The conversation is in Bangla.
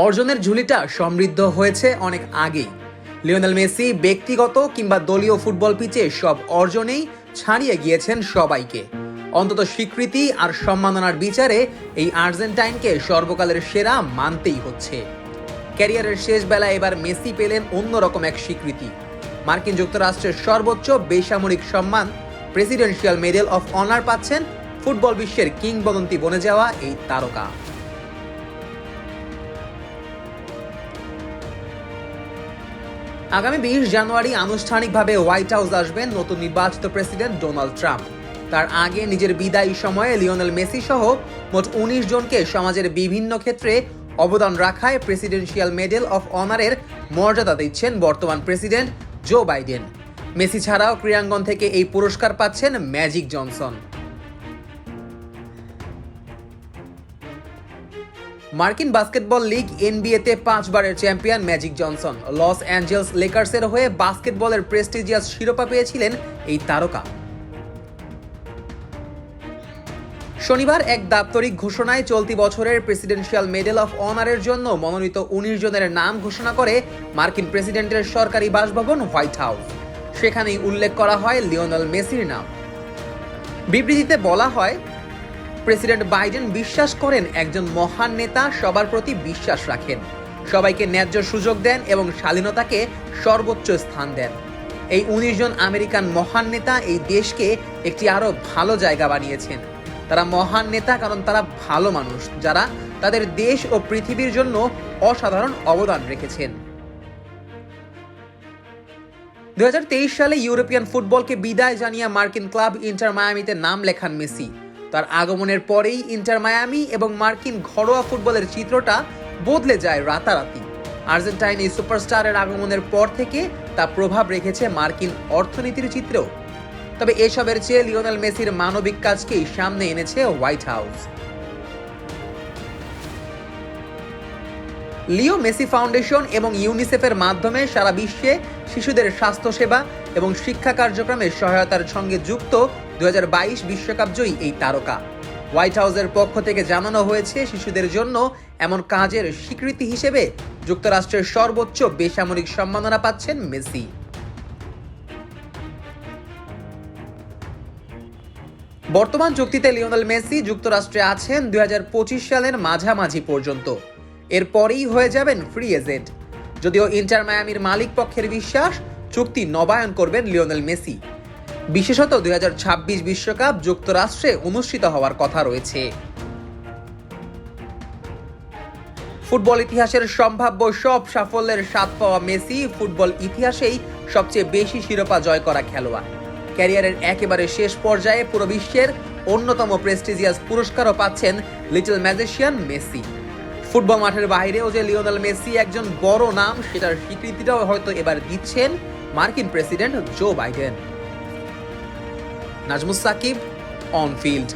অর্জনের ঝুলিটা সমৃদ্ধ হয়েছে অনেক আগেই। লিওনেল মেসি ব্যক্তিগত কিংবা দলীয় ফুটবল পিচে সব অর্জনেই ছাড়িয়ে গিয়েছেন সবাইকে। অন্তত স্বীকৃতি আর সম্মাননার বিচারে এই আর্জেন্টাইনকে সর্বকালের সেরা মানতেই হচ্ছে। ক্যারিয়ারের শেষ বেলায় এবার মেসি পেলেন অন্যরকম এক স্বীকৃতি। মার্কিন যুক্তরাষ্ট্রের সর্বোচ্চ বেসামরিক সম্মান প্রেসিডেন্সিয়াল মেডেল অফ অনার পাচ্ছেন ফুটবল বিশ্বের কিংবদন্তি বনে যাওয়া এই তারকা। আগামী 20 জানুয়ারি আনুষ্ঠানিকভাবে হোয়াইট হাউস আসবেন নতুন নির্বাচিত প্রেসিডেন্ট ডোনাল্ড ট্রাম্প। তার আগে নিজের বিদায়ী সময়ে লিওনেল মেসি সহ মোট 19 জনকে সমাজের বিভিন্ন ক্ষেত্রে অবদান রাখায় প্রেসিডেন্সিয়াল মেডেল অফ অনারের মর্যাদা দিচ্ছেন বর্তমান প্রেসিডেন্ট জো বাইডেন। মেসি ছাড়াও ক্রীড়াঙ্গন থেকে এই পুরস্কার পাচ্ছেন ম্যাজিক জনসন। মার্কিন বাস্কেটবল লিগ এনবিএতে 5 বারের champion Magic Johnson Los Angeles লেকার্সের হয়ে বাস্কেটবলের প্রেস্টিজিয়াস শিরোপা পেয়েছিলেন এই তারকা। শনিবার এক দাপ্তরিক ঘোষণায় চলতি বছরের প্রেসিডেন্সিয়াল মেডেল অফ অনারের জন্য মনোনীত 19 জনের নাম ঘোষণা করে মার্কিন প্রেসিডেন্টের সরকারি বাসভবন হোয়াইট হাউস। সেখানেই উল্লেখ করা হয় লিওনেল মেসির নাম। বিবৃতিতে বলা হয়, প্রেসিডেন্ট বাইডেন বিশ্বাস করেন একজন মহান নেতা সবার প্রতি বিশ্বাস রাখেন, সবাইকে ন্যায্য সুযোগ দেন এবং শালীনতাকে সর্বোচ্চ স্থান দেন। এই 19 জন আমেরিকান মহান নেতা এই দেশকে একটি আরো ভালো জায়গা বানিয়েছেন। তারা মহান নেতা কারণ তারা ভালো মানুষ, যারা তাদের দেশ ও পৃথিবীর জন্য অসাধারণ অবদান রেখেছেন। 2023 সালে ইউরোপিয়ান ফুটবলকে বিদায় জানিয়ে মার্কিন ক্লাব ইন্টার মায়ামিতে নাম লেখান মেসি। তার আগমনের পরেই ইন্টার মায়ামি এবং মার্কিন ঘরোয়া ফুটবলের চিত্রটা বদলে যায় রাতারাতি। আর্জেন্টাইন এই সুপারস্টারের আগমনের পর থেকে তা প্রভাব রেখেছে মার্কিন অর্থনীতির চিত্রেও। তবে এসবের চেয়ে লিওনেল মেসির মানবিক কাজকেই সামনে এনেছে white house. Leo Messi foundation এবং ইউনিসেফের মাধ্যমে সারা বিশ্বে শিশুদের স্বাস্থ্যসেবা এবং শিক্ষা কার্যক্রমে সহায়তার সঙ্গে যুক্ত 2022 বিশ্বকাপ জয়ী এই তারকা। হোয়াইট হাউসের পক্ষ থেকে জানানো হয়েছে, শিশুদের জন্য এমন কাজের স্বীকৃতি হিসেবে যুক্তরাষ্ট্রের সর্বোচ্চ বেসামরিক সম্মাননা পাচ্ছেন মেসি। বর্তমান চুক্তিতে লিওনেল মেসি যুক্তরাষ্ট্রে আছেন 2025 সালের মাঝামাঝি পর্যন্ত। এরপরেই হয়ে যাবেন ফ্রি এজেন্ট। যদিও ইন্টার মায়ামির মালিক পক্ষের বিশ্বাস, চুক্তি নবায়ন করবেন লিওনেল মেসি। বিশেষত 2026 বিশ্বকাপ যুক্তরাষ্ট্রে অনুষ্ঠিত হওয়ার কথা রয়েছে। ফুটবল ইতিহাসের সম্ভাব্য সব সাফল্যের স্বাদ পাওয়া মেসি ফুটবল ইতিহাসেই সবচেয়ে বেশি শিরোপা জয় করা খেলোয়াড়। ক্যারিয়ারের একেবারে শেষ পর্যায়ে পুরো বিশ্বের অন্যতম প্রেস্টিজিয়াস পুরস্কারও পাচ্ছেন লিটল ম্যাজিশিয়ান মেসি। ফুটবল মাঠের বাইরেও যে লিওনেল মেসি একজন বড় নাম, সেটার স্বীকৃতিটাও হয়তো এবার দিচ্ছেন মার্কিন president Joe Biden. Najmus Shakib, on field.